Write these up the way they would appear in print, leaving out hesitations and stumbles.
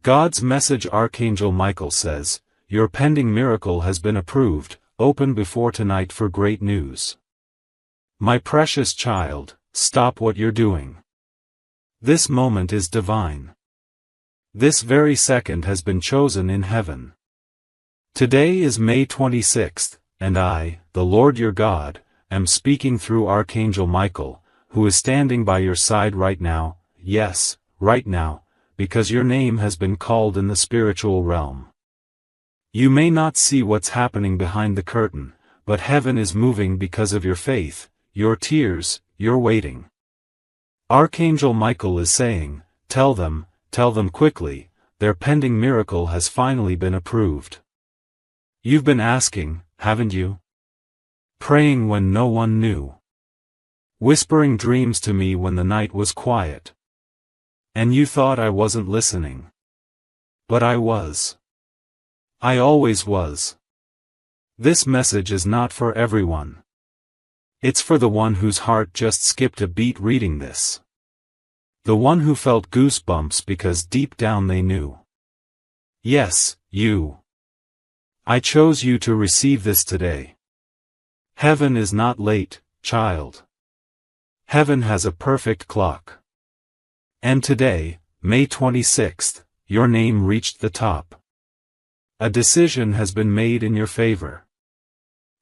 God's message. Archangel Michael says, your pending miracle has been approved, open before tonight for great news. My precious child, stop what you're doing. This moment is divine. This very second has been chosen in heaven. Today is May 26th, and I, the Lord your God, am speaking through Archangel Michael, who is standing by your side right now, yes, right now, because your name has been called in the spiritual realm. You may not see what's happening behind the curtain, but heaven is moving because of your faith, your tears, your waiting. Archangel Michael is saying, tell them quickly, their pending miracle has finally been approved. You've been asking, haven't you? Praying when no one knew. Whispering dreams to me when the night was quiet. And you thought I wasn't listening. But I was. I always was. This message is not for everyone. It's for the one whose heart just skipped a beat reading this. The one who felt goosebumps because deep down they knew. Yes, you. I chose you to receive this today. Heaven is not late, child. Heaven has a perfect clock. And today, May 26th, your name reached the top. A decision has been made in your favor.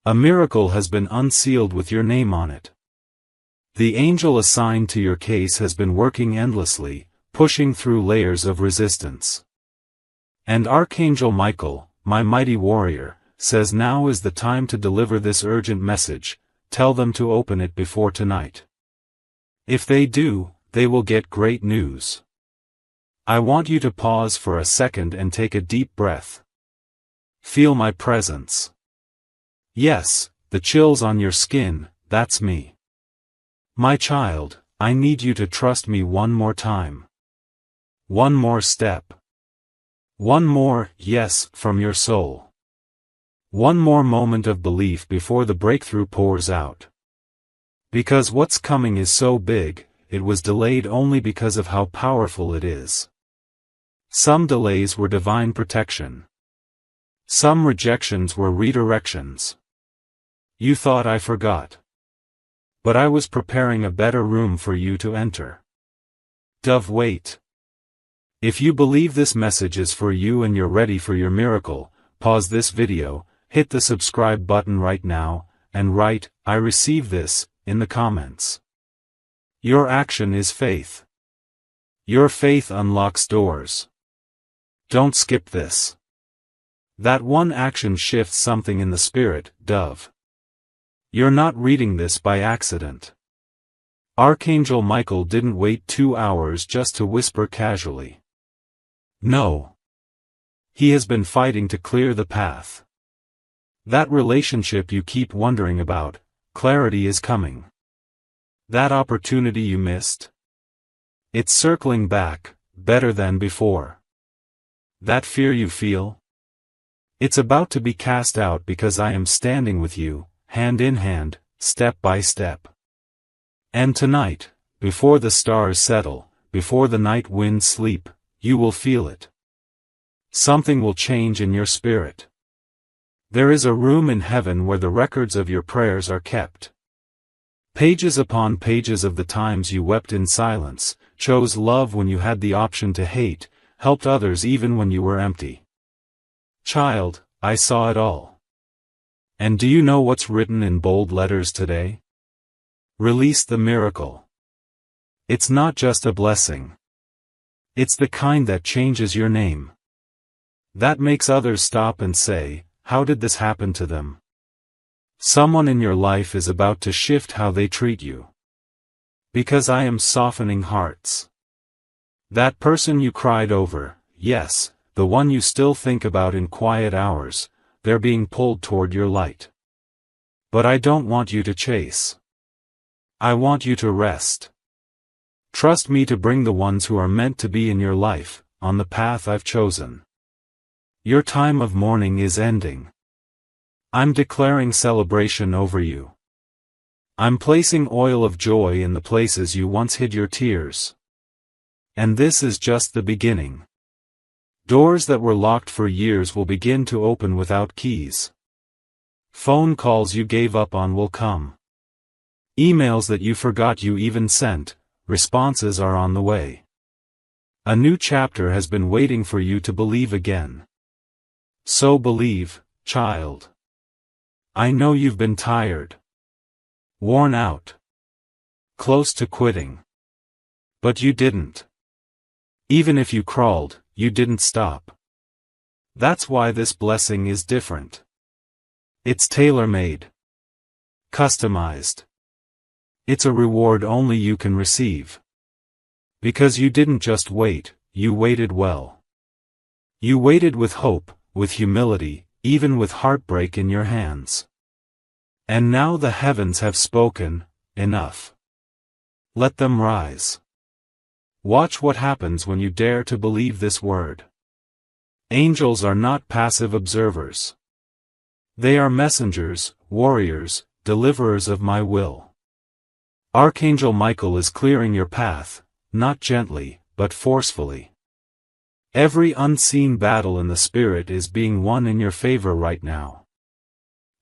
A miracle has been unsealed with your name on it. The angel assigned to your case has been working endlessly, pushing through layers of resistance. And Archangel Michael, my mighty warrior, says now is the time to deliver this urgent message, tell them to open it before tonight. If they do, they will get great news. I want you to pause for a second and take a deep breath. Feel my presence. Yes, the chills on your skin, that's me. My child, I need you to trust me one more time. One more step. One more, yes, from your soul. One more moment of belief before the breakthrough pours out. Because what's coming is so big, it was delayed only because of how powerful it is. Some delays were divine protection. Some rejections were redirections. You thought I forgot. But I was preparing a better room for you to enter. Dove, wait. If you believe this message is for you and you're ready for your miracle, pause this video, hit the subscribe button right now, and write, I receive this, in the comments. Your action is faith. Your faith unlocks doors. Don't skip this. That one action shifts something in the spirit, Dove. You're not reading this by accident. Archangel Michael didn't wait 2 hours just to whisper casually. No. He has been fighting to clear the path. That relationship you keep wondering about, clarity is coming. That opportunity you missed? It's circling back, better than before. That fear you feel? It's about to be cast out because I am standing with you, hand in hand, step by step. And tonight, before the stars settle, before the night winds sleep, you will feel it. Something will change in your spirit. There is a room in heaven where the records of your prayers are kept. Pages upon pages of the times you wept in silence, chose love when you had the option to hate, helped others even when you were empty. Child, I saw it all. And do you know what's written in bold letters today? Release the miracle. It's not just a blessing. It's the kind that changes your name. That makes others stop and say, how did this happen to them? Someone in your life is about to shift how they treat you. Because I am softening hearts. That person you cried over, yes, the one you still think about in quiet hours, they're being pulled toward your light. But I don't want you to chase. I want you to rest. Trust me to bring the ones who are meant to be in your life, on the path I've chosen. Your time of mourning is ending. I'm declaring celebration over you. I'm placing oil of joy in the places you once hid your tears. And this is just the beginning. Doors that were locked for years will begin to open without keys. Phone calls you gave up on will come. Emails that you forgot you even sent, responses are on the way. A new chapter has been waiting for you to believe again. So believe, child. I know you've been tired. Worn out. Close to quitting. But you didn't. Even if you crawled, you didn't stop. That's why this blessing is different. It's tailor-made. Customized. It's a reward only you can receive. Because you didn't just wait, you waited well. You waited with hope, with humility, even with heartbreak in your hands. And now the heavens have spoken, enough. Let them rise. Watch what happens when you dare to believe this word. Angels are not passive observers. They are messengers, warriors, deliverers of my will. Archangel Michael is clearing your path, not gently, but forcefully. Every unseen battle in the spirit is being won in your favor right now.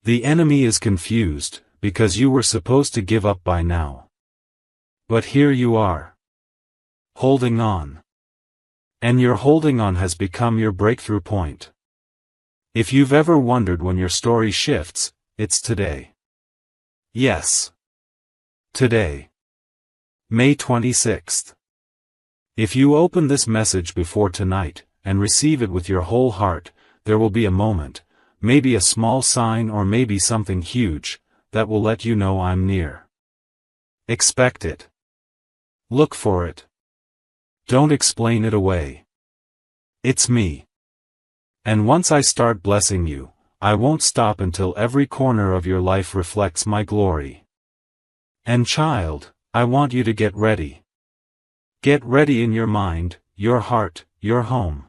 The enemy is confused, because you were supposed to give up by now. But here you are. Holding on. And your holding on has become your breakthrough point. If you've ever wondered when your story shifts, it's today. Yes. Today. May 26th. If you open this message before tonight, and receive it with your whole heart, there will be a moment, maybe a small sign or maybe something huge, that will let you know I'm near. Expect it. Look for it. Don't explain it away. It's me. And once I start blessing you, I won't stop until every corner of your life reflects my glory. And child, I want you to get ready. Get ready in your mind, your heart, your home.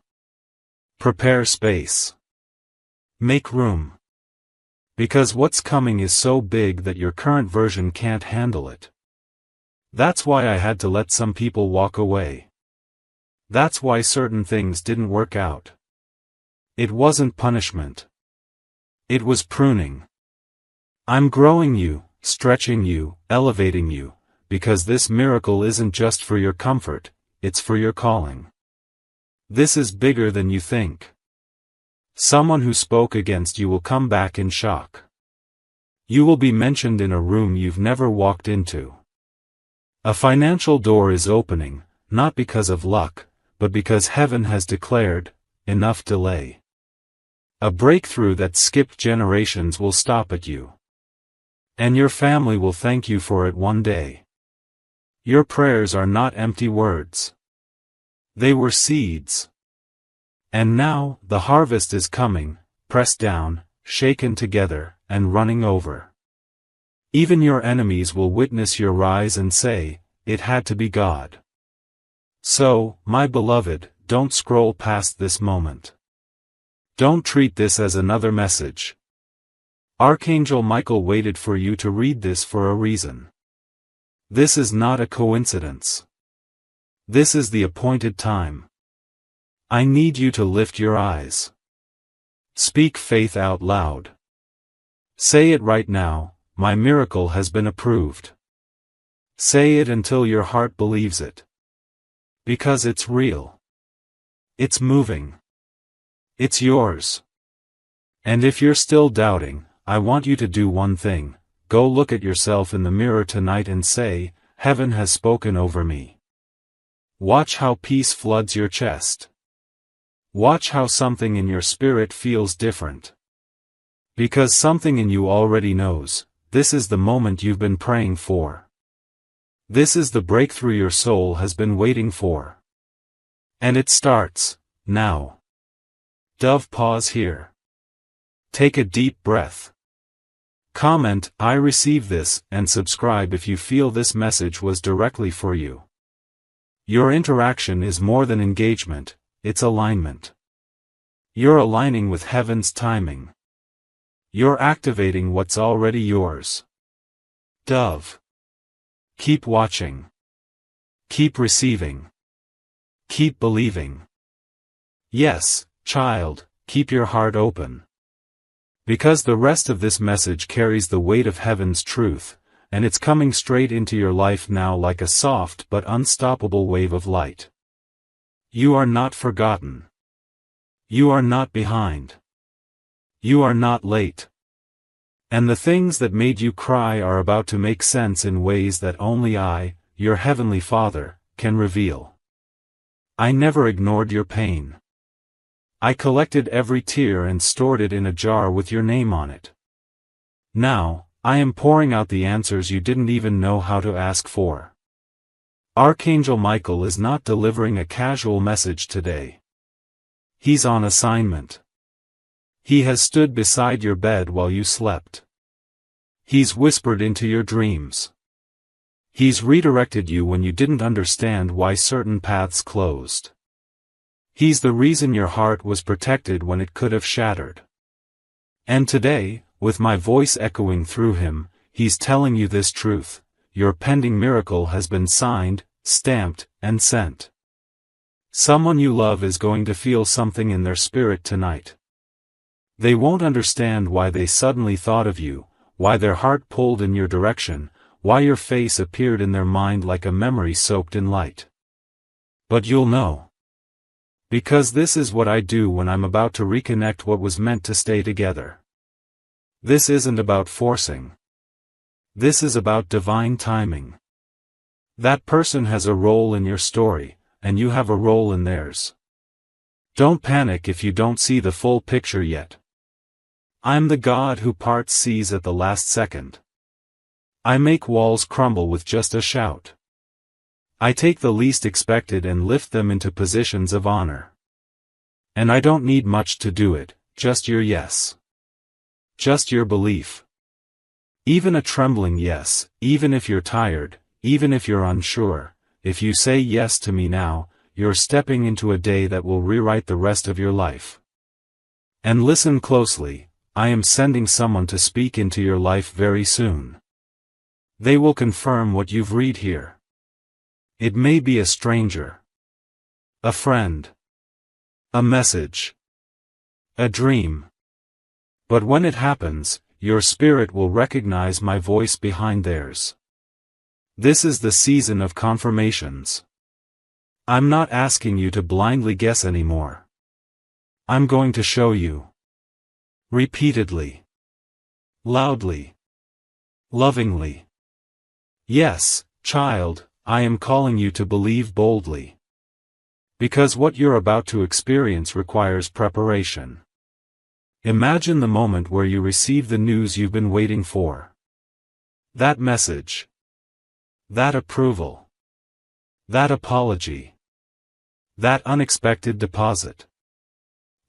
Prepare space. Make room. Because what's coming is so big that your current version can't handle it. That's why I had to let some people walk away. That's why certain things didn't work out. It wasn't punishment. It was pruning. I'm growing you, stretching you, elevating you, because this miracle isn't just for your comfort, it's for your calling. This is bigger than you think. Someone who spoke against you will come back in shock. You will be mentioned in a room you've never walked into. A financial door is opening, not because of luck, but because heaven has declared, enough delay. A breakthrough that skipped generations will stop at you. And your family will thank you for it one day. Your prayers are not empty words. They were seeds. And now, the harvest is coming, pressed down, shaken together, and running over. Even your enemies will witness your rise and say, it had to be God. So, my beloved, don't scroll past this moment. Don't treat this as another message. Archangel Michael waited for you to read this for a reason. This is not a coincidence. This is the appointed time. I need you to lift your eyes. Speak faith out loud. Say it right now, my miracle has been approved. Say it until your heart believes it. Because it's real. It's moving. It's yours. And if you're still doubting, I want you to do one thing. Go look at yourself in the mirror tonight and say, heaven has spoken over me. Watch how peace floods your chest. Watch how something in your spirit feels different. Because something in you already knows, this is the moment you've been praying for. This is the breakthrough your soul has been waiting for. And it starts, now. Dove, pause here. Take a deep breath. Comment, I receive this, and subscribe if you feel this message was directly for you. Your interaction is more than engagement, it's alignment. You're aligning with heaven's timing. You're activating what's already yours. Dove. Keep watching. Keep receiving. Keep believing. Yes, child, keep your heart open. Because the rest of this message carries the weight of heaven's truth, and it's coming straight into your life now like a soft but unstoppable wave of light. You are not forgotten. You are not behind. You are not late. And the things that made you cry are about to make sense in ways that only I, your Heavenly Father, can reveal. I never ignored your pain. I collected every tear and stored it in a jar with your name on it. Now, I am pouring out the answers you didn't even know how to ask for. Archangel Michael is not delivering a casual message today. He's on assignment. He has stood beside your bed while you slept. He's whispered into your dreams. He's redirected you when you didn't understand why certain paths closed. He's the reason your heart was protected when it could have shattered. And today, with my voice echoing through him, he's telling you this truth: your pending miracle has been signed, stamped, and sent. Someone you love is going to feel something in their spirit tonight. They won't understand why they suddenly thought of you, why their heart pulled in your direction, why your face appeared in their mind like a memory soaked in light. But you'll know. Because this is what I do when I'm about to reconnect what was meant to stay together. This isn't about forcing. This is about divine timing. That person has a role in your story, and you have a role in theirs. Don't panic if you don't see the full picture yet. I'm the God who parts seas at the last second. I make walls crumble with just a shout. I take the least expected and lift them into positions of honor. And I don't need much to do it, just your yes. Just your belief. Even a trembling yes, even if you're tired, even if you're unsure, if you say yes to me now, you're stepping into a day that will rewrite the rest of your life. And listen closely, I am sending someone to speak into your life very soon. They will confirm what you've read here. It may be a stranger, a friend, a message, a dream. But when it happens, your spirit will recognize my voice behind theirs. This is the season of confirmations. I'm not asking you to blindly guess anymore. I'm going to show you. Repeatedly. Loudly. Lovingly. Yes, child, I am calling you to believe boldly. Because what you're about to experience requires preparation. Imagine the moment where you receive the news you've been waiting for. That message. That approval. That apology. That unexpected deposit.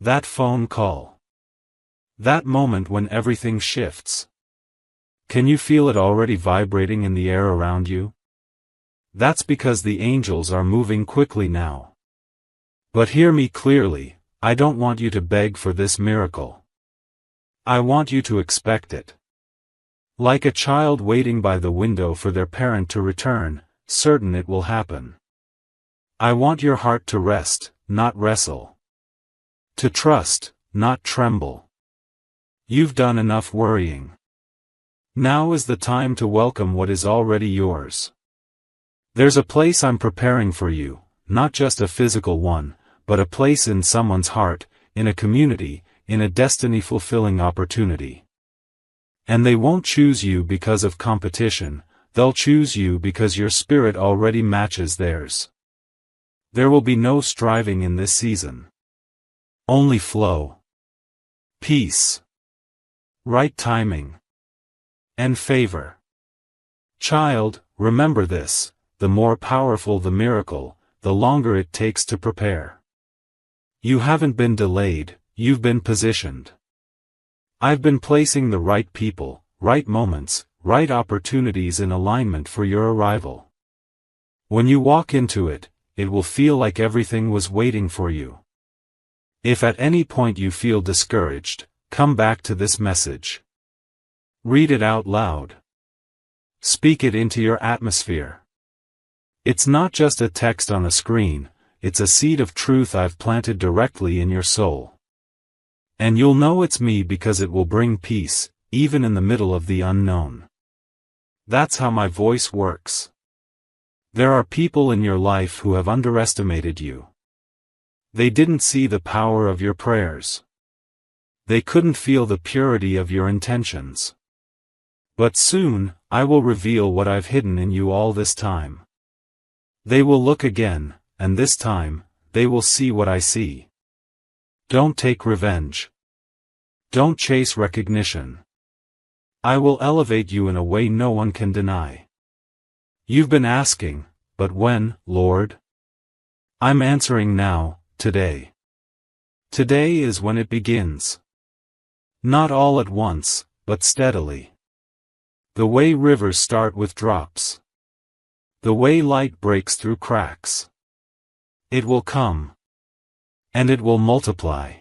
That phone call. That moment when everything shifts. Can you feel it already vibrating in the air around you? That's because the angels are moving quickly now. But hear me clearly, I don't want you to beg for this miracle. I want you to expect it. Like a child waiting by the window for their parent to return, certain it will happen. I want your heart to rest, not wrestle. To trust, not tremble. You've done enough worrying. Now is the time to welcome what is already yours. There's a place I'm preparing for you, not just a physical one, but a place in someone's heart, in a community, in a destiny-fulfilling opportunity. And they won't choose you because of competition, they'll choose you because your spirit already matches theirs. There will be no striving in this season. Only flow. Peace. Right timing. And favor. Child, remember this, the more powerful the miracle, the longer it takes to prepare. You haven't been delayed, you've been positioned. I've been placing the right people, right moments, right opportunities in alignment for your arrival. When you walk into it, it will feel like everything was waiting for you. If at any point you feel discouraged, come back to this message. Read it out loud. Speak it into your atmosphere. It's not just a text on a screen, it's a seed of truth I've planted directly in your soul. And you'll know it's me because it will bring peace, even in the middle of the unknown. That's how my voice works. There are people in your life who have underestimated you. They didn't see the power of your prayers. They couldn't feel the purity of your intentions. But soon, I will reveal what I've hidden in you all this time. They will look again, and this time, they will see what I see. Don't take revenge. Don't chase recognition. I will elevate you in a way no one can deny. You've been asking, but when, Lord? I'm answering now, today. Today is when it begins. Not all at once, but steadily. The way rivers start with drops. The way light breaks through cracks. It will come. And it will multiply.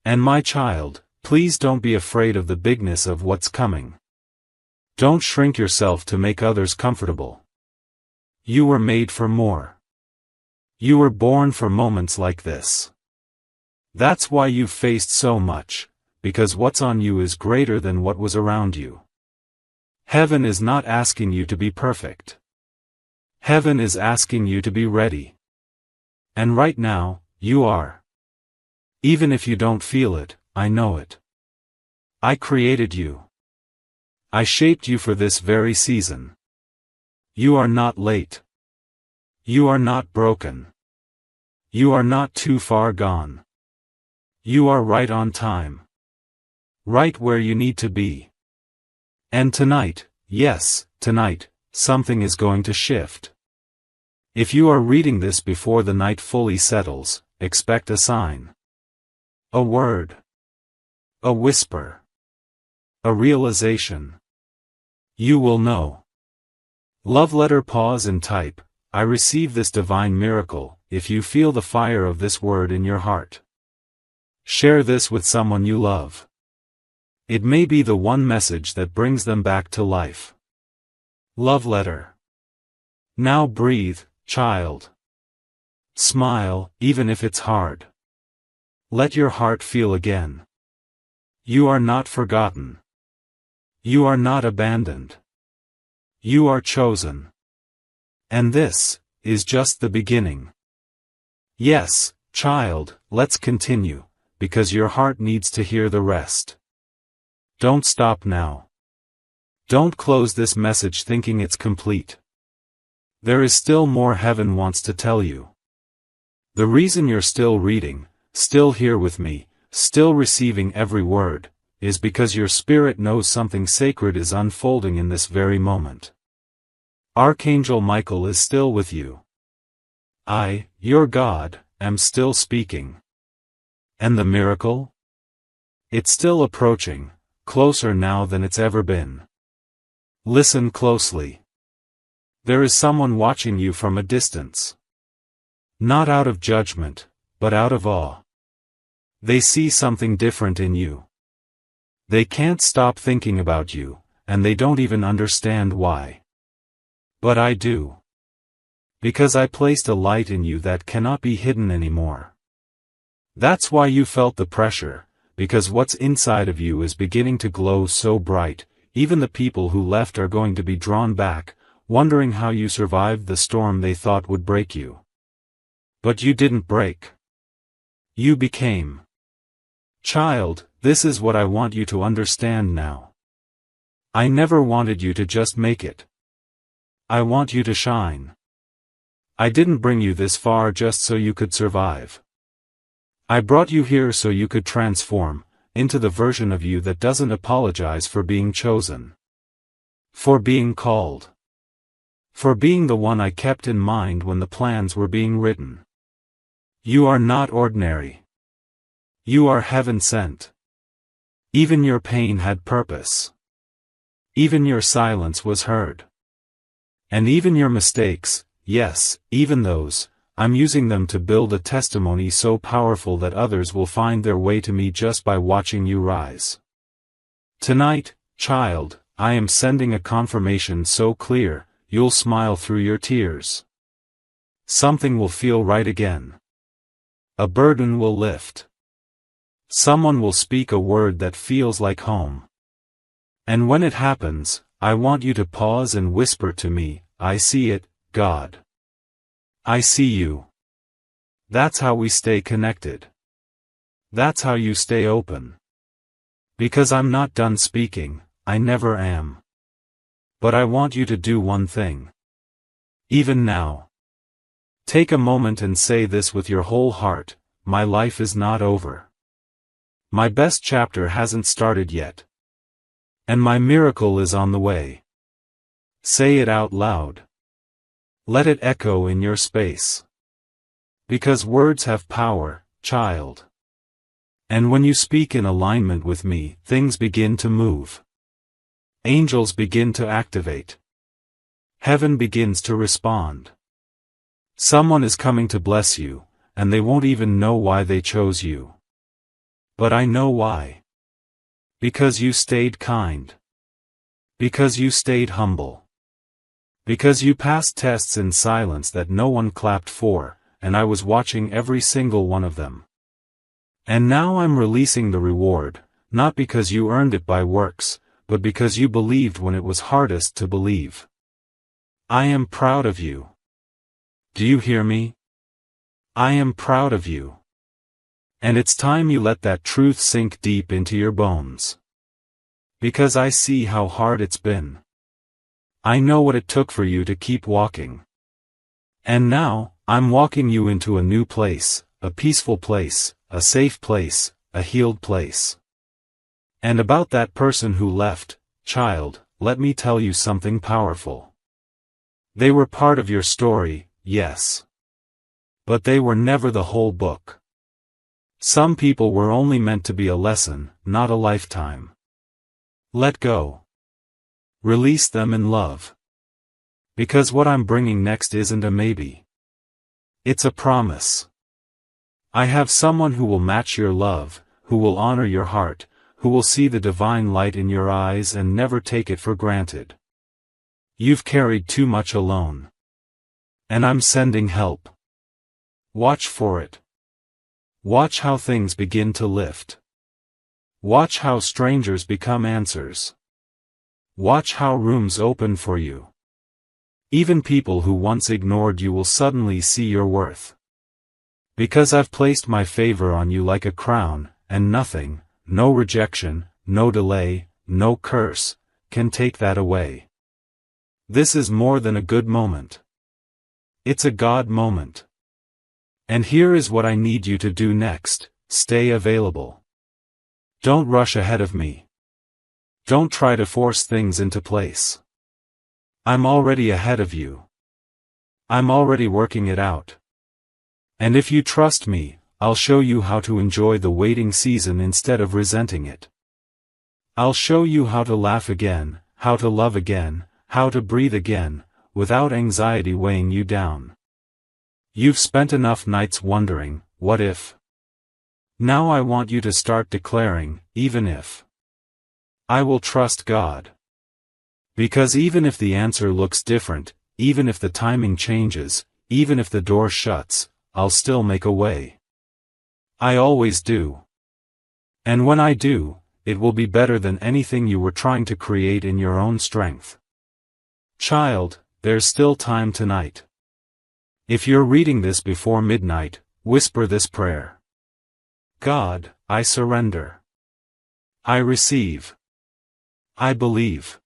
And my child, please don't be afraid of the bigness of what's coming. Don't shrink yourself to make others comfortable. You were made for more. You were born for moments like this. That's why you've faced so much, because what's on you is greater than what was around you. Heaven is not asking you to be perfect. Heaven is asking you to be ready. And right now, you are. Even if you don't feel it, I know it. I created you. I shaped you for this very season. You are not late. You are not broken. You are not too far gone. You are right on time. Right where you need to be. And tonight, yes, tonight, something is going to shift. If you are reading this before the night fully settles, expect a sign. A word. A whisper. A realization. You will know. Love letter pause and type, I receive this divine miracle, if you feel the fire of this word in your heart. Share this with someone you love. It may be the one message that brings them back to life. Love letter. Now breathe, child. Smile, even if it's hard. Let your heart feel again. You are not forgotten. You are not abandoned. You are chosen. And this is just the beginning. Yes, child, let's continue, because your heart needs to hear the rest. Don't stop now. Don't close this message thinking it's complete. There is still more heaven wants to tell you. The reason you're still reading, still here with me, still receiving every word, is because your spirit knows something sacred is unfolding in this very moment. Archangel Michael is still with you. I, your God, am still speaking. And the miracle? It's still approaching, closer now than it's ever been. Listen closely. There is someone watching you from a distance. Not out of judgment, but out of awe. They see something different in you. They can't stop thinking about you, and they don't even understand why. But I do. Because I placed a light in you that cannot be hidden anymore. That's why you felt the pressure, because what's inside of you is beginning to glow so bright, even the people who left are going to be drawn back, wondering how you survived the storm they thought would break you. But you didn't break. You became. Child, this is what I want you to understand now. I never wanted you to just make it. I want you to shine. I didn't bring you this far just so you could survive. I brought you here so you could transform, into the version of you that doesn't apologize for being chosen. For being called. For being the one I kept in mind when the plans were being written. You are not ordinary. You are heaven sent. Even your pain had purpose. Even your silence was heard. And even your mistakes, yes, even those, I'm using them to build a testimony so powerful that others will find their way to me just by watching you rise. Tonight, child, I am sending a confirmation so clear, you'll smile through your tears. Something will feel right again. A burden will lift. Someone will speak a word that feels like home. And when it happens, I want you to pause and whisper to me, I see it, God. I see you. That's how we stay connected. That's how you stay open. Because I'm not done speaking, I never am. But I want you to do one thing. Even now. Take a moment and say this with your whole heart, my life is not over. My best chapter hasn't started yet. And my miracle is on the way. Say it out loud. Let it echo in your space. Because words have power, child. And when you speak in alignment with me, things begin to move. Angels begin to activate. Heaven begins to respond. Someone is coming to bless you, and they won't even know why they chose you. But I know why. Because you stayed kind. Because you stayed humble. Because you passed tests in silence that no one clapped for, and I was watching every single one of them. And now I'm releasing the reward, not because you earned it by works, but because you believed when it was hardest to believe. I am proud of you. Do you hear me? I am proud of you. And it's time you let that truth sink deep into your bones. Because I see how hard it's been. I know what it took for you to keep walking. And now, I'm walking you into a new place, a peaceful place, a safe place, a healed place. And about that person who left, child, let me tell you something powerful. They were part of your story, yes. But they were never the whole book. Some people were only meant to be a lesson, not a lifetime. Let go. Release them in love. Because what I'm bringing next isn't a maybe. It's a promise. I have someone who will match your love, who will honor your heart, who will see the divine light in your eyes and never take it for granted. You've carried too much alone. And I'm sending help. Watch for it. Watch how things begin to lift. Watch how strangers become answers. Watch how rooms open for you. Even people who once ignored you will suddenly see your worth. Because I've placed my favor on you like a crown, and nothing, no rejection, no delay, no curse, can take that away. This is more than a good moment. It's a God moment. And here is what I need you to do next, stay available. Don't rush ahead of me. Don't try to force things into place. I'm already ahead of you. I'm already working it out. And if you trust me, I'll show you how to enjoy the waiting season instead of resenting it. I'll show you how to laugh again, how to love again, how to breathe again, without anxiety weighing you down. You've spent enough nights wondering, what if? Now I want you to start declaring, even if. I will trust God. Because even if the answer looks different, even if the timing changes, even if the door shuts, I'll still make a way. I always do. And when I do, it will be better than anything you were trying to create in your own strength. Child, there's still time tonight. If you're reading this before midnight, whisper this prayer. God, I surrender. I receive. I believe.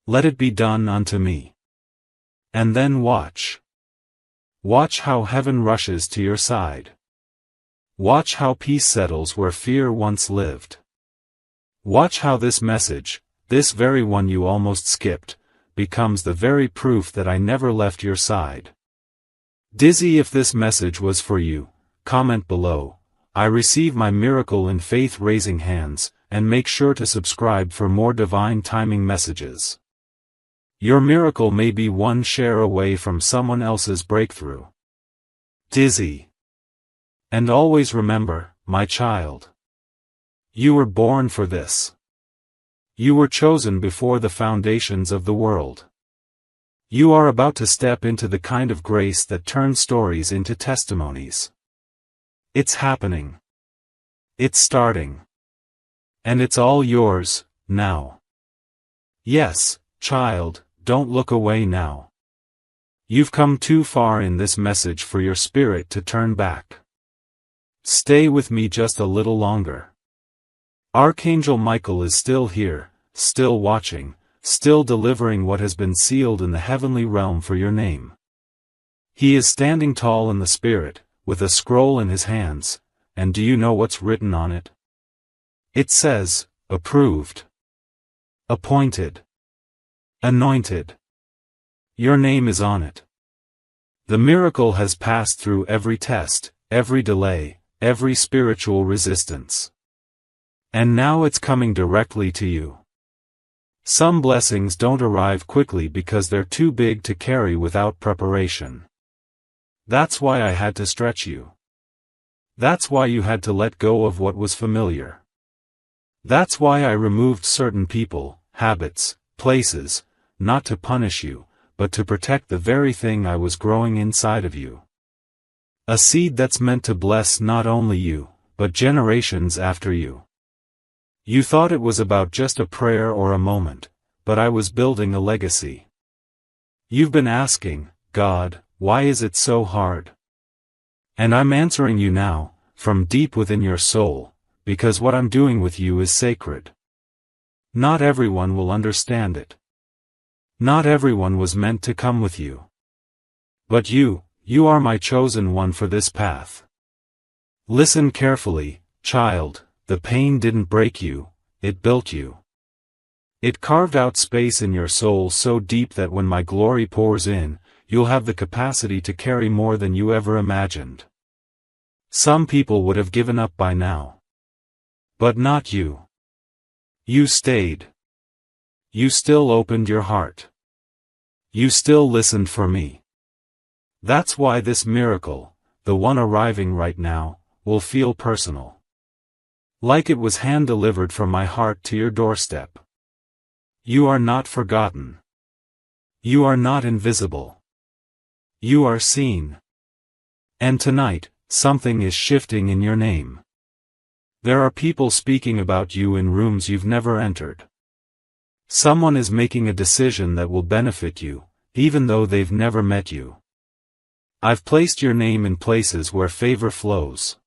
Let it be done unto me. And then watch. Watch how heaven rushes to your side. Watch how peace settles where fear once lived. Watch how this message, this very one you almost skipped, becomes the very proof that I never left your side. Dizzy if this message was for you, comment below, I receive my miracle in faith raising hands, and make sure to subscribe for more divine timing messages. Your miracle may be one share away from someone else's breakthrough. Dizzy. And always remember, my child. You were born for this. You were chosen before the foundations of the world. You are about to step into the kind of grace that turns stories into testimonies. It's happening. It's starting. And it's all yours, now. Yes, child, don't look away now. You've come too far in this message for your spirit to turn back. Stay with me just a little longer. Archangel Michael is still here, still watching, still delivering what has been sealed in the heavenly realm for your name. He is standing tall in the spirit, with a scroll in his hands, and do you know what's written on it? It says, approved, appointed, anointed. Your name is on it. The miracle has passed through every test, every delay, every spiritual resistance. And now it's coming directly to you. Some blessings don't arrive quickly because they're too big to carry without preparation. That's why I had to stretch you. That's why you had to let go of what was familiar. That's why I removed certain people, habits, places, not to punish you, but to protect the very thing I was growing inside of you. A seed that's meant to bless not only you, but generations after you. You thought it was about just a prayer or a moment, but I was building a legacy. You've been asking, God, why is it so hard? And I'm answering you now, from deep within your soul, because what I'm doing with you is sacred. Not everyone will understand it. Not everyone was meant to come with you. But you are my chosen one for this path. Listen carefully, child, the pain didn't break you, it built you. It carved out space in your soul so deep that when my glory pours in, you'll have the capacity to carry more than you ever imagined. Some people would have given up by now. But not you. You stayed. You still opened your heart. You still listened for me. That's why this miracle, the one arriving right now, will feel personal. Like it was hand-delivered from my heart to your doorstep. You are not forgotten. You are not invisible. You are seen. And tonight, something is shifting in your name. There are people speaking about you in rooms you've never entered. Someone is making a decision that will benefit you, even though they've never met you. I've placed your name in places where favor flows.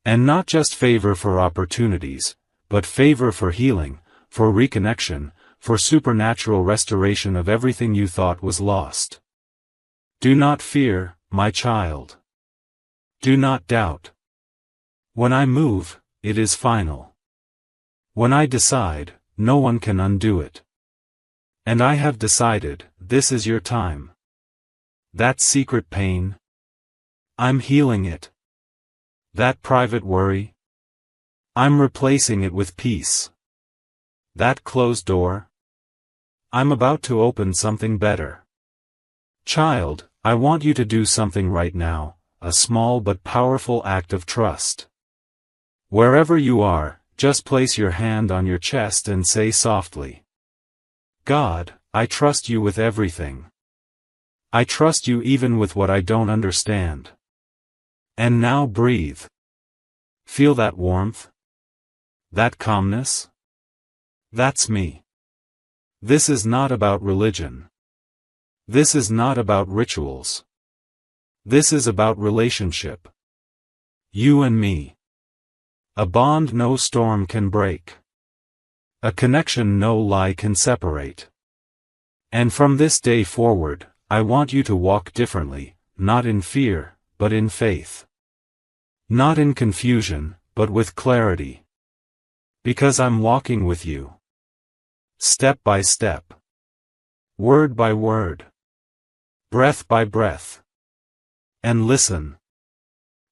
And not just favor for opportunities, but favor for healing, for reconnection, for supernatural restoration of everything you thought was lost. Do not fear, my child. Do not doubt. When I move, it is final. When I decide, no one can undo it. And I have decided, this is your time. That secret pain, I'm healing it. That private worry, I'm replacing it with peace. That closed door, I'm about to open something better. Child, I want you to do something right now, a small but powerful act of trust. Wherever you are, just place your hand on your chest and say softly, God, I trust you with everything. I trust you even with what I don't understand. And now breathe. Feel that warmth? That calmness? That's me. This is not about religion. This is not about rituals. This is about relationship. You and me. A bond no storm can break. A connection no lie can separate. And from this day forward, I want you to walk differently, not in fear, but in faith. Not in confusion, but with clarity. Because I'm walking with you. Step by step. Word by word. Breath by breath. And listen.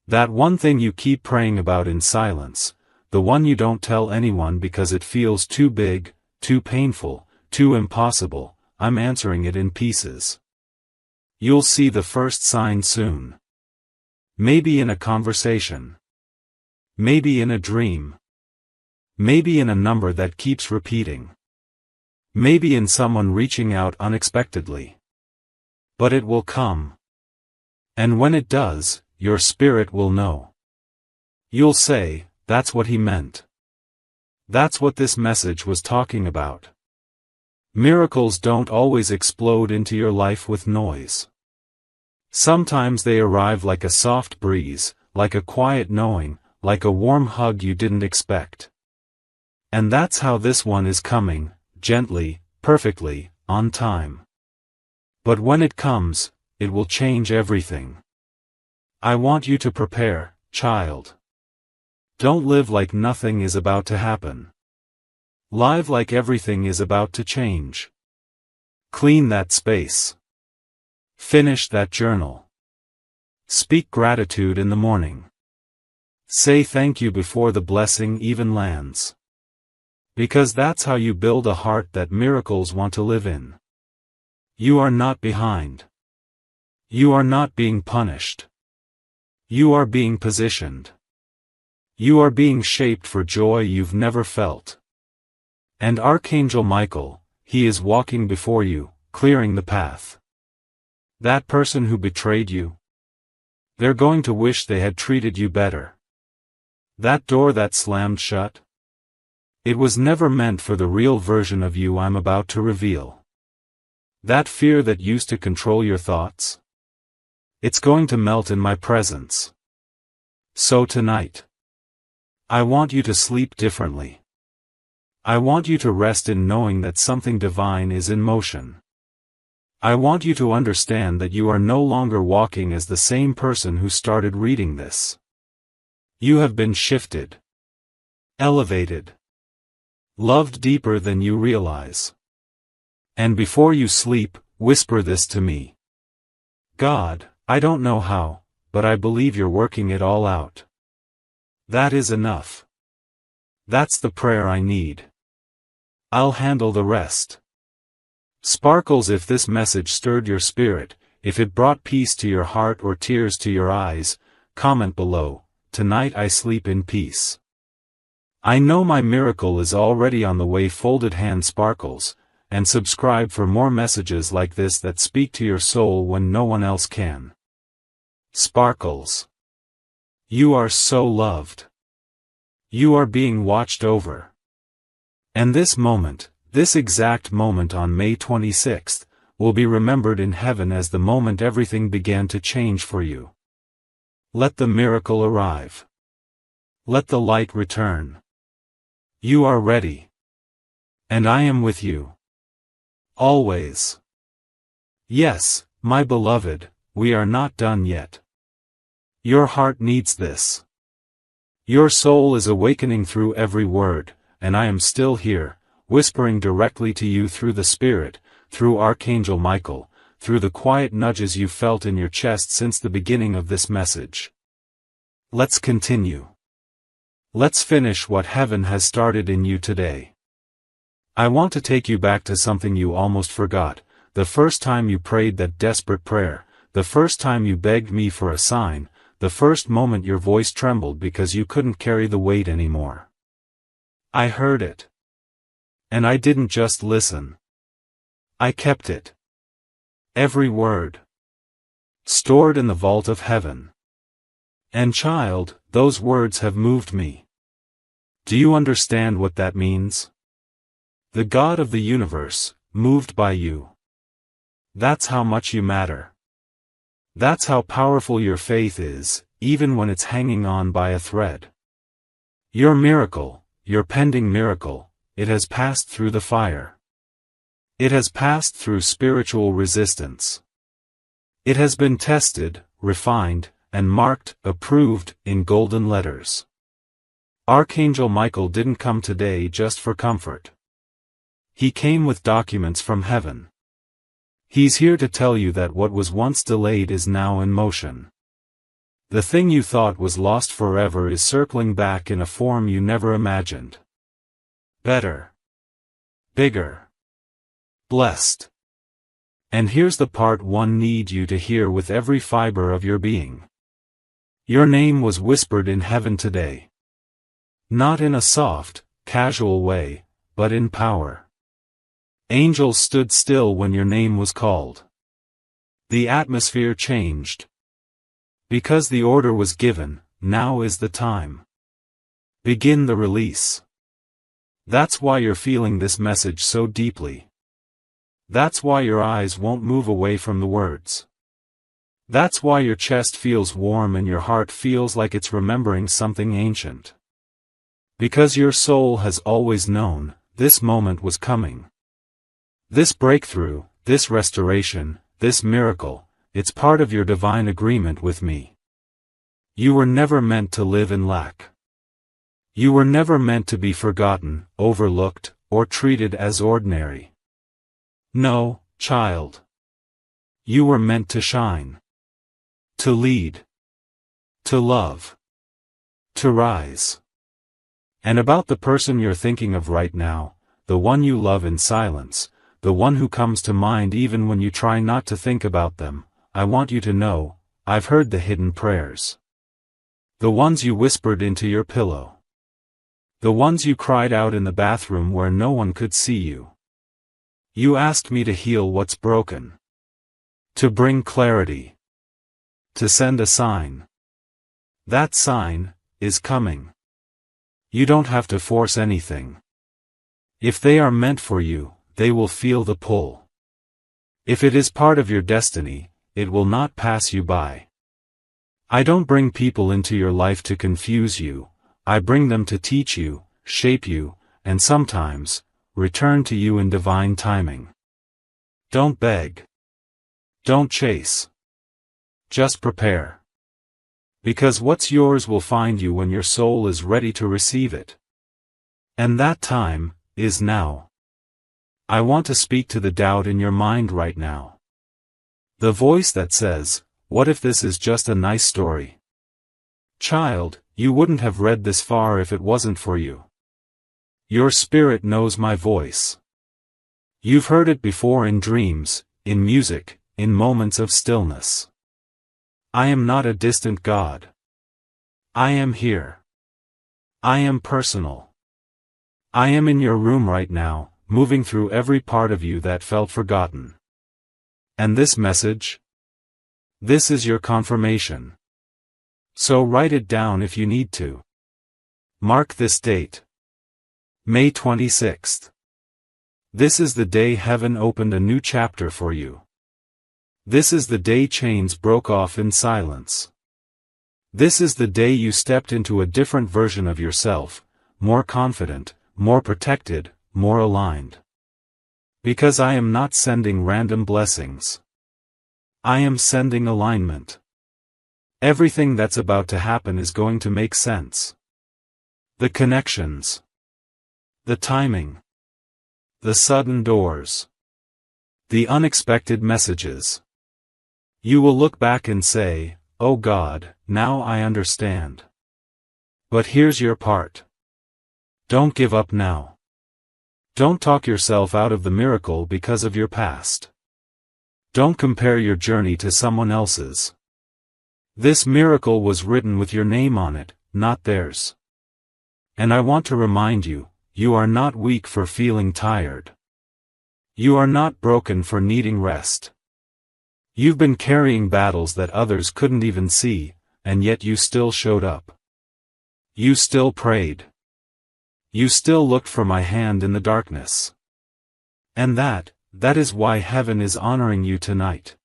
That one thing you keep praying about in silence, the one you don't tell anyone because it feels too big, too painful, too impossible, I'm answering it in pieces. You'll see the first sign soon. Maybe in a conversation. Maybe in a dream. Maybe in a number that keeps repeating. Maybe in someone reaching out unexpectedly. But it will come. And when it does, your spirit will know. You'll say, that's what he meant. That's what this message was talking about. Miracles don't always explode into your life with noise. Sometimes they arrive like a soft breeze, like a quiet knowing, like a warm hug you didn't expect. And that's how this one is coming, gently, perfectly, on time. But when it comes, it will change everything. I want you to prepare, child. Don't live like nothing is about to happen. Live like everything is about to change. Clean that space. Finish that journal. Speak gratitude in the morning. Say thank you before the blessing even lands. Because that's how you build a heart that miracles want to live in. You are not behind. You are not being punished. You are being positioned. You are being shaped for joy you've never felt. And Archangel Michael, he is walking before you, clearing the path. That person who betrayed you? They're going to wish they had treated you better. That door that slammed shut? It was never meant for the real version of you I'm about to reveal. That fear that used to control your thoughts? It's going to melt in my presence. So tonight, I want you to sleep differently. I want you to rest in knowing that something divine is in motion. I want you to understand that you are no longer walking as the same person who started reading this. You have been shifted, elevated, loved deeper than you realize. And before you sleep, whisper this to me. God, I don't know how, but I believe you're working it all out. That is enough. That's the prayer I need. I'll handle the rest. Sparkles, if this message stirred your spirit, if it brought peace to your heart or tears to your eyes, comment below. Tonight I sleep in peace. I know my miracle is already on the way. Folded hand sparkles, and subscribe for more messages like this that speak to your soul when no one else can. Sparkles. You are so loved. You are being watched over. And this moment, this exact moment on May 26th, will be remembered in heaven as the moment everything began to change for you. Let the miracle arrive. Let the light return. You are ready. And I am with you. Always. Yes, my beloved, we are not done yet. Your heart needs this. Your soul is awakening through every word, and I am still here, whispering directly to you through the Spirit, through Archangel Michael, through the quiet nudges you felt in your chest since the beginning of this message. Let's continue. Let's finish what heaven has started in you today. I want to take you back to something you almost forgot, the first time you prayed that desperate prayer, the first time you begged me for a sign, the first moment your voice trembled because you couldn't carry the weight anymore. I heard it. And I didn't just listen. I kept it. Every word. Stored in the vault of heaven. And child, those words have moved me. Do you understand what that means? The God of the universe, moved by you. That's how much you matter. That's how powerful your faith is, even when it's hanging on by a thread. Your miracle, your pending miracle, it has passed through the fire. It has passed through spiritual resistance. It has been tested, refined, and marked, approved, in golden letters. Archangel Michael didn't come today just for comfort. He came with documents from heaven. He's here to tell you that what was once delayed is now in motion. The thing you thought was lost forever is circling back in a form you never imagined. Better. Bigger. Blessed. And here's the part one need you to hear with every fiber of your being. Your name was whispered in heaven today. Not in a soft, casual way, but in power. Angels stood still when your name was called. The atmosphere changed. Because the order was given, now is the time. Begin the release. That's why you're feeling this message so deeply. That's why your eyes won't move away from the words. That's why your chest feels warm and your heart feels like it's remembering something ancient. Because your soul has always known, this moment was coming. This breakthrough, this restoration, this miracle, it's part of your divine agreement with me. You were never meant to live in lack. You were never meant to be forgotten, overlooked, or treated as ordinary. No, child. You were meant to shine. To lead. To love. To rise. And about the person you're thinking of right now, the one you love in silence, the one who comes to mind even when you try not to think about them, I want you to know, I've heard the hidden prayers. The ones you whispered into your pillow. The ones you cried out in the bathroom where no one could see you. You asked me to heal what's broken. To bring clarity. To send a sign. That sign is coming. You don't have to force anything. If they are meant for you, they will feel the pull. If it is part of your destiny, it will not pass you by. I don't bring people into your life to confuse you, I bring them to teach you, shape you, and sometimes, return to you in divine timing. Don't beg. Don't chase. Just prepare. Because what's yours will find you when your soul is ready to receive it. And that time is now. I want to speak to the doubt in your mind right now. The voice that says, what if this is just a nice story? Child, you wouldn't have read this far if it wasn't for you. Your spirit knows my voice. You've heard it before in dreams, in music, in moments of stillness. I am not a distant God. I am here. I am personal. I am in your room right now, moving through every part of you that felt forgotten. And this message? This is your confirmation. So write it down if you need to. Mark this date. May 26th. This is the day heaven opened a new chapter for you. This is the day chains broke off in silence. This is the day you stepped into a different version of yourself, more confident, more protected, more aligned. Because I am not sending random blessings. I am sending alignment. Everything that's about to happen is going to make sense. The connections. The timing. The sudden doors. The unexpected messages. You will look back and say, oh God, now I understand. But here's your part. Don't give up now. Don't talk yourself out of the miracle because of your past. Don't compare your journey to someone else's. This miracle was written with your name on it, not theirs. And I want to remind you, you are not weak for feeling tired. You are not broken for needing rest. You've been carrying battles that others couldn't even see, and yet you still showed up. You still prayed. You still looked for my hand in the darkness. And that is why heaven is honoring you tonight.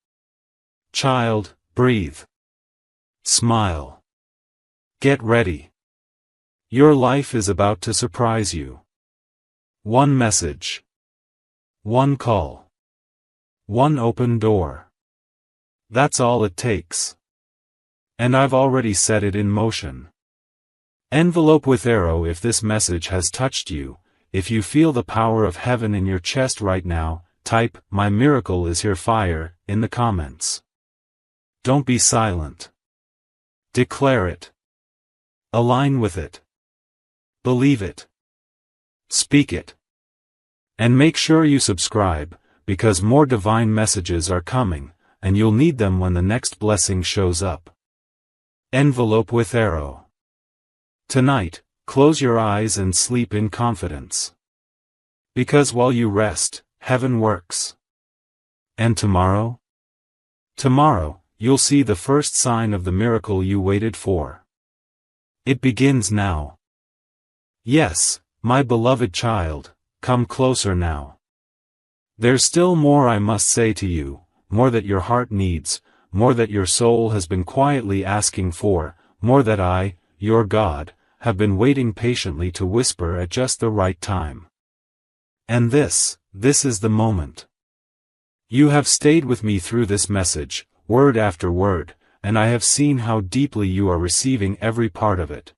Child, breathe. Smile. Get ready. Your life is about to surprise you. One message. One call. One open door. That's all it takes. And I've already set it in motion. Envelope with arrow if this message has touched you, if you feel the power of heaven in your chest right now, type, "My miracle is here" fire, in the comments. Don't be silent. Declare it. Align with it. Believe it. Speak it. And make sure you subscribe, because more divine messages are coming, and you'll need them when the next blessing shows up. Envelope with arrow. Tonight, close your eyes and sleep in confidence. Because while you rest, heaven works. And tomorrow? Tomorrow, you'll see the first sign of the miracle you waited for. It begins now. Yes, my beloved child, come closer now. There's still more I must say to you, more that your heart needs, more that your soul has been quietly asking for, more that I, your God, have been waiting patiently to whisper at just the right time. And this is the moment. You have stayed with me through this message, word after word, and I have seen how deeply you are receiving every part of it.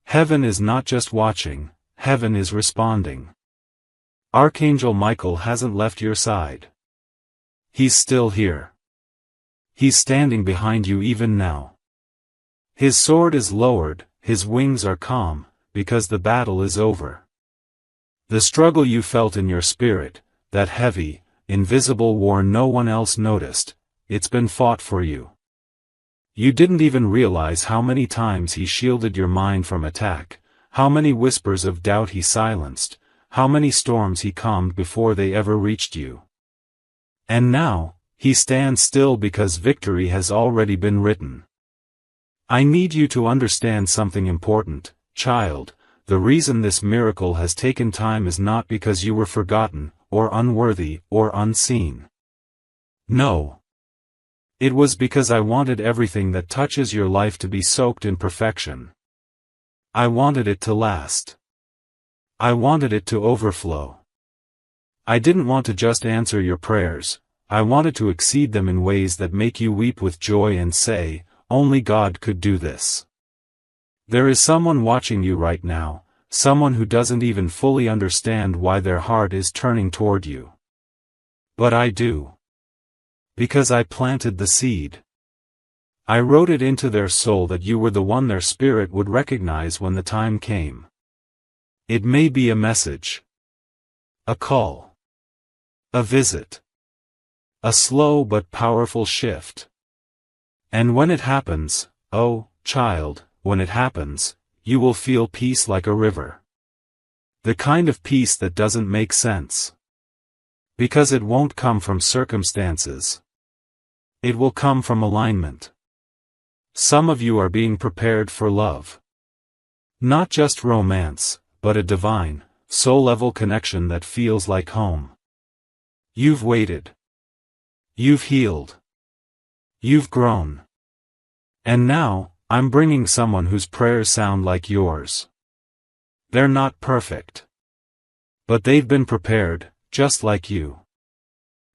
Heaven is not just watching, heaven is responding. Archangel Michael hasn't left your side. He's still here. He's standing behind you even now. His sword is lowered, his wings are calm, because the battle is over. The struggle you felt in your spirit, that heavy, invisible war no one else noticed, it's been fought for you. You didn't even realize how many times he shielded your mind from attack, how many whispers of doubt he silenced, how many storms he calmed before they ever reached you. And now, he stands still because victory has already been written. I need you to understand something important, child. The reason this miracle has taken time is not because you were forgotten, or unworthy, or unseen. No. It was because I wanted everything that touches your life to be soaked in perfection. I wanted it to last. I wanted it to overflow. I didn't want to just answer your prayers, I wanted to exceed them in ways that make you weep with joy and say, only God could do this. There is someone watching you right now, someone who doesn't even fully understand why their heart is turning toward you. But I do. Because I planted the seed. I wrote it into their soul that you were the one their spirit would recognize when the time came. It may be a message. A call. A visit. A slow but powerful shift. And when it happens, oh, child, when it happens, you will feel peace like a river. The kind of peace that doesn't make sense. Because it won't come from circumstances. It will come from alignment. Some of you are being prepared for love. Not just romance, but a divine, soul-level connection that feels like home. You've waited. You've healed. You've grown. And now, I'm bringing someone whose prayers sound like yours. They're not perfect. But they've been prepared, just like you.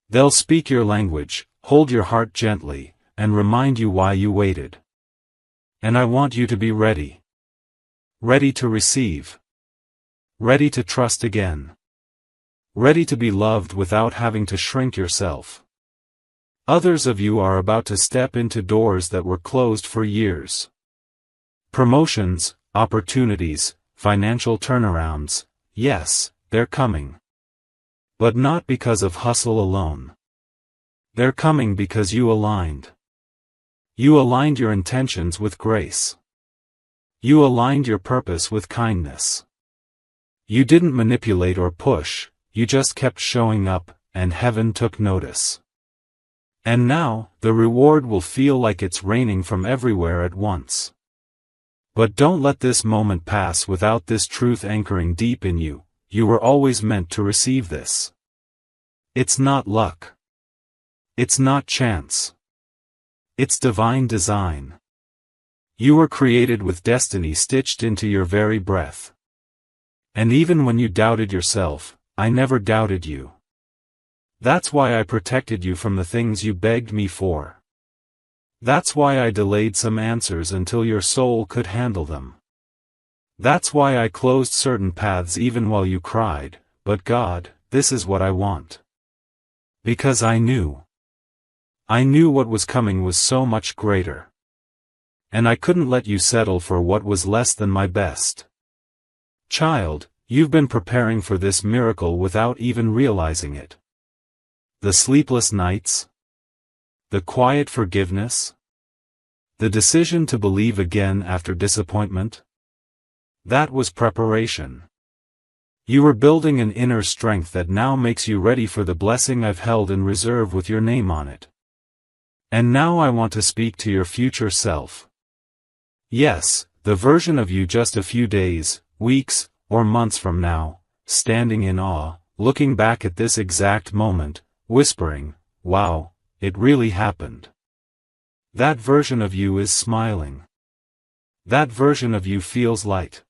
They'll speak your language, hold your heart gently, and remind you why you waited. And I want you to be ready. Ready to receive. Ready to trust again. Ready to be loved without having to shrink yourself. Others of you are about to step into doors that were closed for years. Promotions, opportunities, financial turnarounds, yes, they're coming. But not because of hustle alone. They're coming because you aligned. You aligned your intentions with grace. You aligned your purpose with kindness. You didn't manipulate or push, you just kept showing up, and heaven took notice. And now, the reward will feel like it's raining from everywhere at once. But don't let this moment pass without this truth anchoring deep in you. You were always meant to receive this. It's not luck. It's not chance. It's divine design. You were created with destiny stitched into your very breath. And even when you doubted yourself, I never doubted you. That's why I protected you from the things you begged me for. That's why I delayed some answers until your soul could handle them. That's why I closed certain paths even while you cried, but God, this is what I want. Because I knew. I knew what was coming was so much greater. And I couldn't let you settle for what was less than my best. Child, you've been preparing for this miracle without even realizing it. The sleepless nights? The quiet forgiveness? The decision to believe again after disappointment? That was preparation. You were building an inner strength that now makes you ready for the blessing I've held in reserve with your name on it. And now I want to speak to your future self. Yes, the version of you just a few days, weeks, or months from now, standing in awe, looking back at this exact moment, whispering, "Wow, it really happened." That version of you is smiling. That version of you feels light.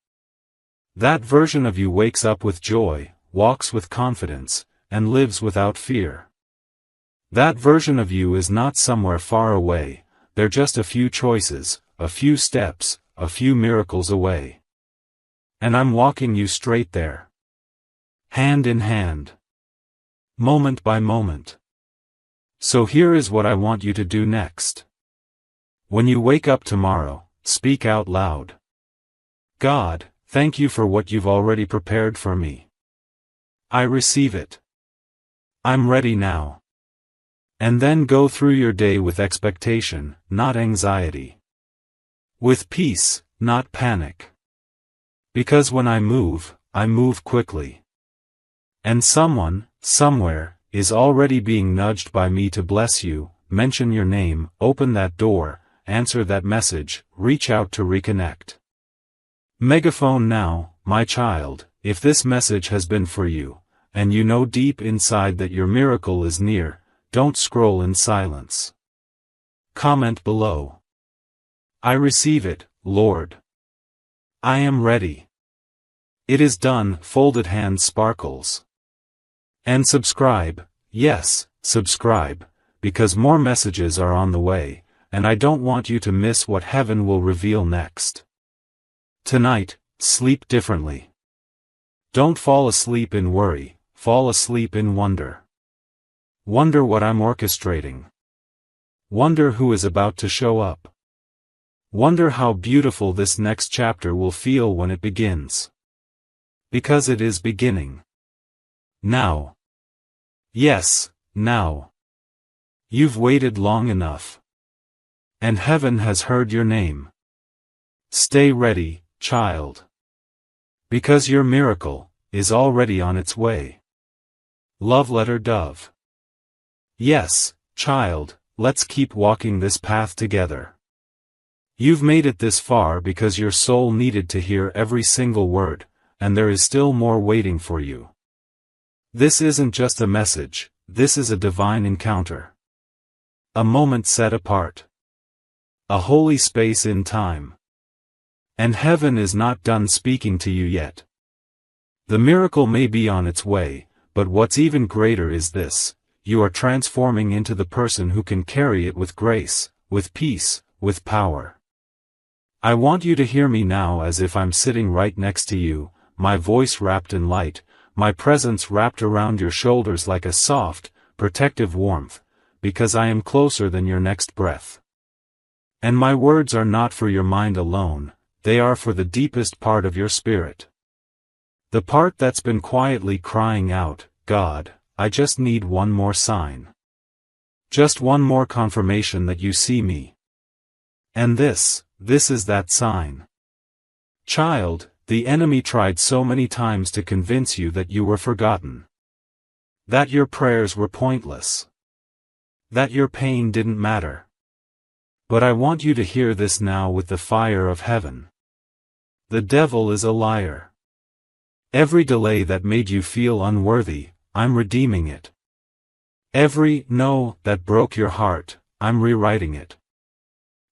That version of you wakes up with joy, walks with confidence, and lives without fear. That version of you is not somewhere far away, they're just a few choices, a few steps, a few miracles away. And I'm walking you straight there. Hand in hand. Moment by moment. So here is what I want you to do next. When you wake up tomorrow, speak out loud. God, thank you for what you've already prepared for me. I receive it. I'm ready now. And then go through your day with expectation, not anxiety. With peace, not panic. Because when I move quickly. And someone, somewhere, is already being nudged by me to bless you, mention your name, open that door, answer that message, reach out to reconnect. Megaphone now, my child, if this message has been for you, and you know deep inside that your miracle is near, don't scroll in silence. Comment below. I receive it, Lord. I am ready. It is done, folded hand sparkles. And subscribe, yes, subscribe, because more messages are on the way, and I don't want you to miss what heaven will reveal next. Tonight, sleep differently. Don't fall asleep in worry, fall asleep in wonder. Wonder what I'm orchestrating. Wonder who is about to show up. Wonder how beautiful this next chapter will feel when it begins. Because it is beginning. Now. Yes, now. You've waited long enough. And heaven has heard your name. Stay ready, child. Because your miracle is already on its way. Love letter Dove. Yes, child, let's keep walking this path together. You've made it this far because your soul needed to hear every single word, and there is still more waiting for you. This isn't just a message, this is a divine encounter. A moment set apart. A holy space in time. And heaven is not done speaking to you yet. The miracle may be on its way, but what's even greater is this: you are transforming into the person who can carry it with grace, with peace, with power. I want you to hear me now as if I'm sitting right next to you, my voice wrapped in light, my presence wrapped around your shoulders like a soft, protective warmth, because I am closer than your next breath. And my words are not for your mind alone, they are for the deepest part of your spirit. The part that's been quietly crying out, God, I just need one more sign. Just one more confirmation that you see me. And this is that sign. Child, the enemy tried so many times to convince you that you were forgotten. That your prayers were pointless. That your pain didn't matter. But I want you to hear this now with the fire of heaven. The devil is a liar. Every delay that made you feel unworthy, I'm redeeming it. Every no that broke your heart, I'm rewriting it.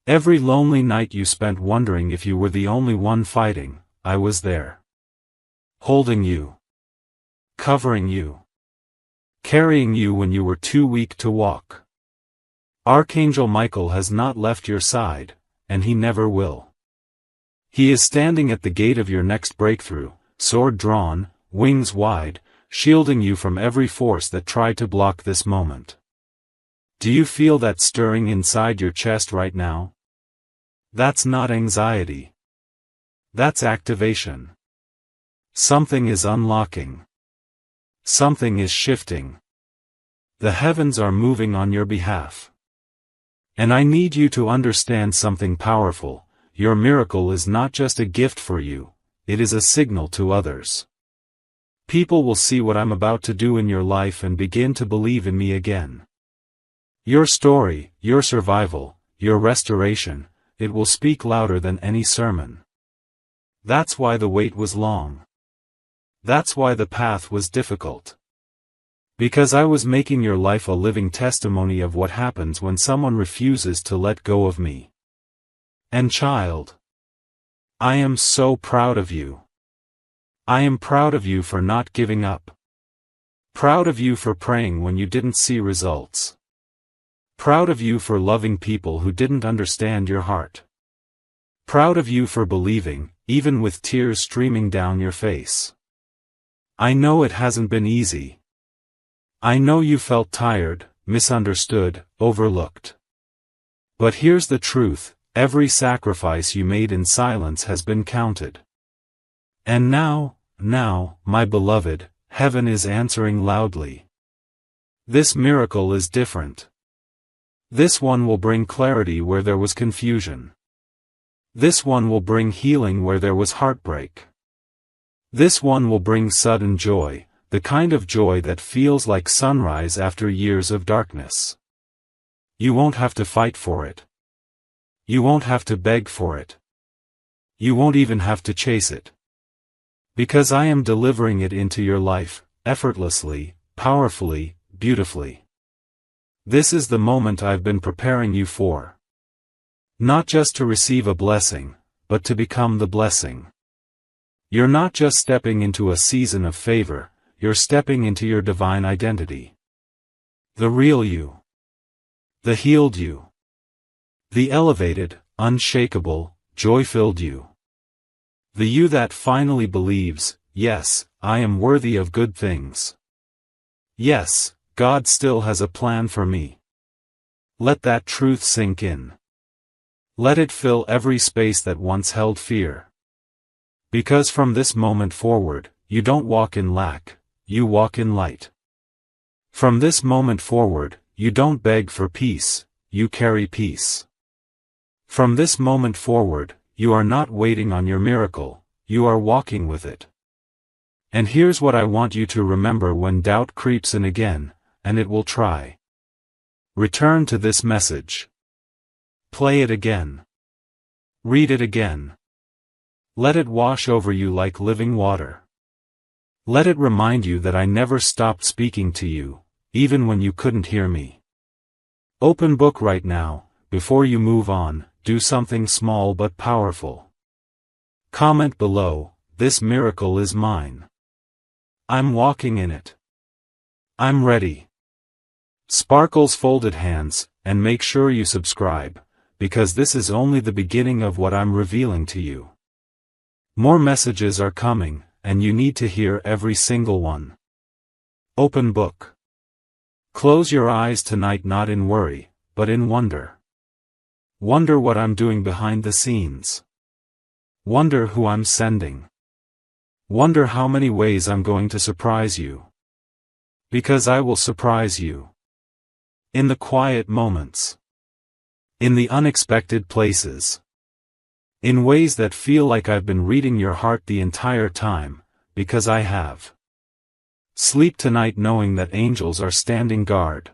Every lonely night you spent wondering if you were the only one fighting, I was there. Holding you. Covering you. Carrying you when you were too weak to walk. Archangel Michael has not left your side, and he never will. He is standing at the gate of your next breakthrough, sword drawn, wings wide, shielding you from every force that tried to block this moment. Do you feel that stirring inside your chest right now? That's not anxiety. That's activation. Something is unlocking. Something is shifting. The heavens are moving on your behalf. And I need you to understand something powerful. Your miracle is not just a gift for you, it is a signal to others. People will see what I'm about to do in your life and begin to believe in me again. Your story, your survival, your restoration, it will speak louder than any sermon. That's why the wait was long. That's why the path was difficult. Because I was making your life a living testimony of what happens when someone refuses to let go of me. And child, I am so proud of you. I am proud of you for not giving up. Proud of you for praying when you didn't see results. Proud of you for loving people who didn't understand your heart. Proud of you for believing, even with tears streaming down your face. I know it hasn't been easy. I know you felt tired, misunderstood, overlooked. But here's the truth, every sacrifice you made in silence has been counted. And now, my beloved, heaven is answering loudly. This miracle is different. This one will bring clarity where there was confusion. This one will bring healing where there was heartbreak. This one will bring sudden joy, the kind of joy that feels like sunrise after years of darkness. You won't have to fight for it. You won't have to beg for it. You won't even have to chase it. Because I am delivering it into your life, effortlessly, powerfully, beautifully. This is the moment I've been preparing you for. Not just to receive a blessing, but to become the blessing. You're not just stepping into a season of favor, you're stepping into your divine identity. The real you. The healed you. The elevated, unshakable, joy-filled you. The you that finally believes, yes, I am worthy of good things. Yes, God still has a plan for me. Let that truth sink in. Let it fill every space that once held fear. Because from this moment forward, you don't walk in lack, you walk in light. From this moment forward, you don't beg for peace, you carry peace. From this moment forward, you are not waiting on your miracle, you are walking with it. And here's what I want you to remember when doubt creeps in again, and it will try. Return to this message. Play it again. Read it again. Let it wash over you like living water. Let it remind you that I never stopped speaking to you, even when you couldn't hear me. Open book right now, before you move on, do something small but powerful. Comment below, this miracle is mine. I'm walking in it. I'm ready. Sparkle's folded hands, and make sure you subscribe, because this is only the beginning of what I'm revealing to you. More messages are coming, and you need to hear every single one. Open book. Close your eyes tonight, not in worry, but in wonder. Wonder what I'm doing behind the scenes. Wonder who I'm sending. Wonder how many ways I'm going to surprise you. Because I will surprise you. In the quiet moments. In the unexpected places. In ways that feel like I've been reading your heart the entire time, because I have. Sleep tonight knowing that angels are standing guard.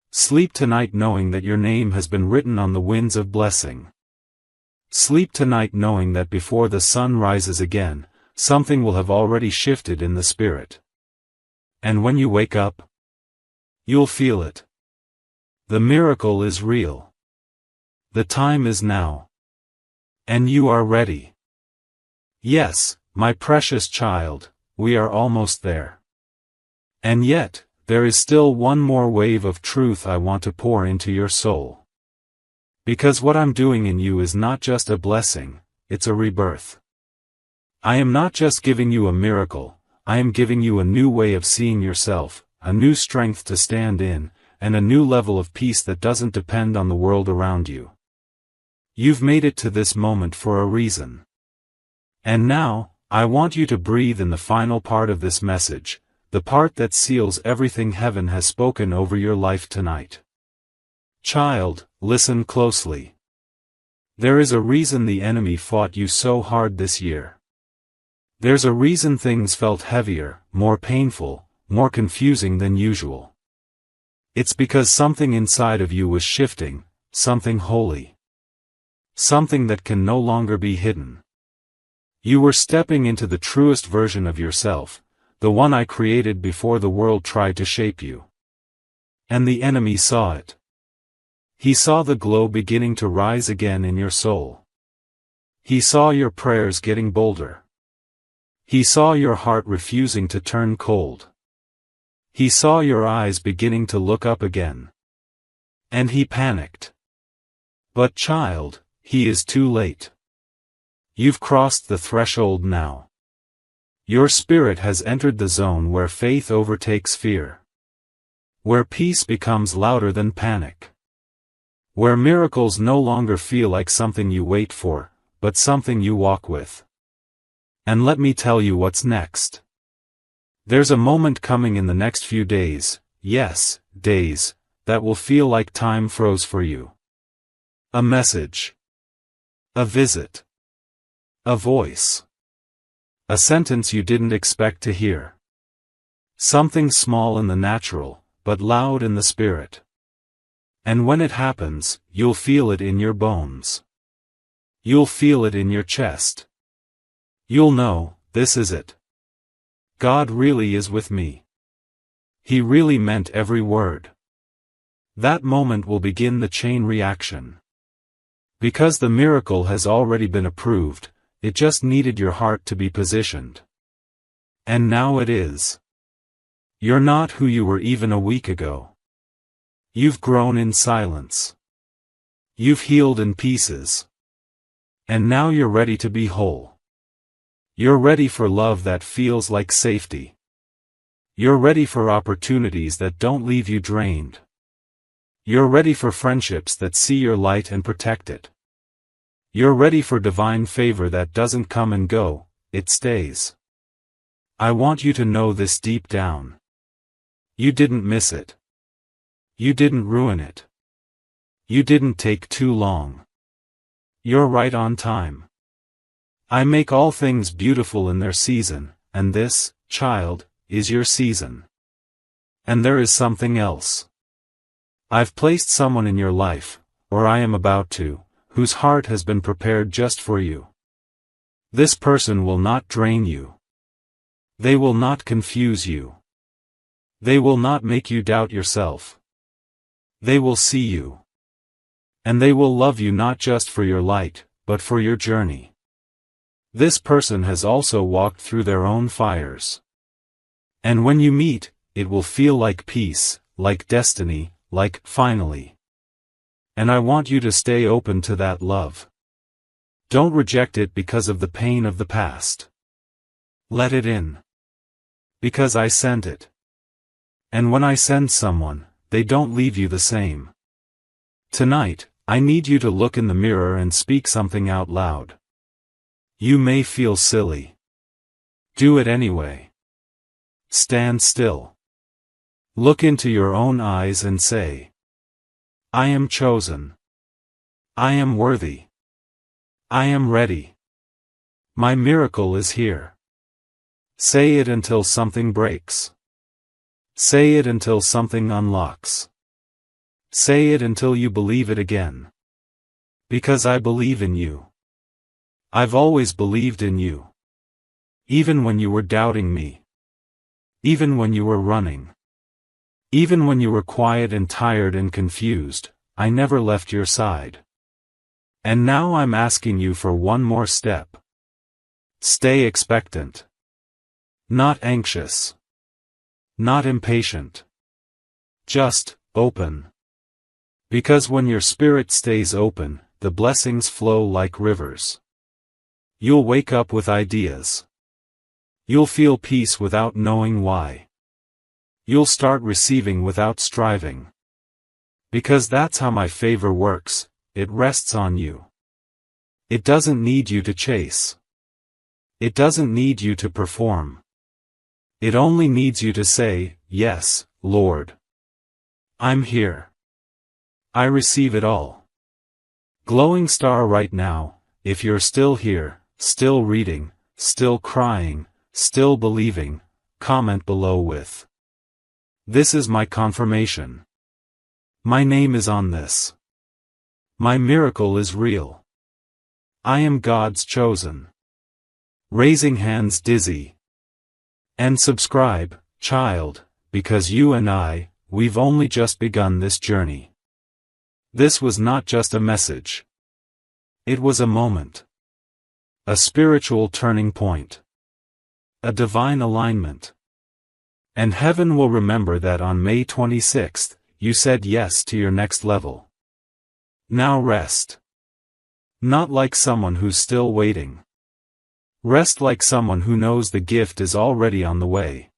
Sleep tonight knowing that your name has been written on the winds of blessing. Sleep tonight knowing that before the sun rises again, something will have already shifted in the spirit. And when you wake up, you'll feel it. The miracle is real. The time is now. And you are ready. Yes, my precious child, we are almost there. And yet, there is still one more wave of truth I want to pour into your soul. Because what I'm doing in you is not just a blessing, it's a rebirth. I am not just giving you a miracle, I am giving you a new way of seeing yourself, a new strength to stand in, and a new level of peace that doesn't depend on the world around you. You've made it to this moment for a reason. And now, I want you to breathe in the final part of this message, the part that seals everything heaven has spoken over your life tonight. Child, listen closely. There is a reason the enemy fought you so hard this year. There's a reason things felt heavier, more painful, more confusing than usual. It's because something inside of you was shifting, something holy. Something that can no longer be hidden. You were stepping into the truest version of yourself, the one I created before the world tried to shape you. And the enemy saw it. He saw the glow beginning to rise again in your soul. He saw your prayers getting bolder. He saw your heart refusing to turn cold. He saw your eyes beginning to look up again. And he panicked. But child, he is too late. You've crossed the threshold now. Your spirit has entered the zone where faith overtakes fear. Where peace becomes louder than panic. Where miracles no longer feel like something you wait for, but something you walk with. And let me tell you what's next. There's a moment coming in the next few days, yes, days, that will feel like time froze for you. A message. A visit. A voice. A sentence you didn't expect to hear. Something small in the natural, but loud in the spirit. And when it happens, you'll feel it in your bones. You'll feel it in your chest. You'll know, this is it. God really is with me. He really meant every word. That moment will begin the chain reaction. Because the miracle has already been approved, it just needed your heart to be positioned. And now it is. You're not who you were even a week ago. You've grown in silence. You've healed in pieces. And now you're ready to be whole. You're ready for love that feels like safety. You're ready for opportunities that don't leave you drained. You're ready for friendships that see your light and protect it. You're ready for divine favor that doesn't come and go, it stays. I want you to know this deep down. You didn't miss it. You didn't ruin it. You didn't take too long. You're right on time. I make all things beautiful in their season, and this, child, is your season. And there is something else. I've placed someone in your life, or I am about to, whose heart has been prepared just for you. This person will not drain you. They will not confuse you. They will not make you doubt yourself. They will see you. And they will love you not just for your light, but for your journey. This person has also walked through their own fires. And when you meet, it will feel like peace, like destiny, like finally. And I want you to stay open to that love. Don't reject it because of the pain of the past. Let it in. Because I sent it. And when I send someone, they don't leave you the same. Tonight, I need you to look in the mirror and speak something out loud. You may feel silly. Do it anyway. Stand still. Look into your own eyes and say, I am chosen. I am worthy. I am ready. My miracle is here. Say it until something breaks. Say it until something unlocks. Say it until you believe it again. Because I believe in you. I've always believed in you. Even when you were doubting me. Even when you were running. Even when you were quiet and tired and confused, I never left your side. And now I'm asking you for one more step. Stay expectant. Not anxious. Not impatient. Just open. Because when your spirit stays open, the blessings flow like rivers. You'll wake up with ideas. You'll feel peace without knowing why. You'll start receiving without striving. Because that's how my favor works, it rests on you. It doesn't need you to chase. It doesn't need you to perform. It only needs you to say, yes, Lord. I'm here. I receive it all. Glowing star right now, if you're still here, still reading, still crying, still believing, comment below with, this is my confirmation. My name is on this. My miracle is real. I am God's chosen. Raising hands dizzy. And subscribe, child, because you and we've only just begun this journey. This was not just a message. It was a moment. A spiritual turning point. A divine alignment. And heaven will remember that on May 26th, you said yes to your next level. Now rest. Not like someone who's still waiting. Rest like someone who knows the gift is already on the way.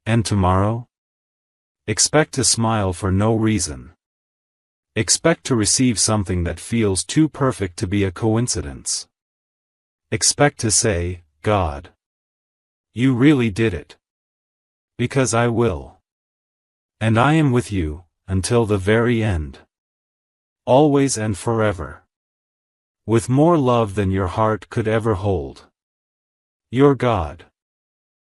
And tomorrow? Expect to smile for no reason. Expect to receive something that feels too perfect to be a coincidence. Expect to say, God, you really did it. Because I will. And I am with you, until the very end. Always and forever. With more love than your heart could ever hold. Your God.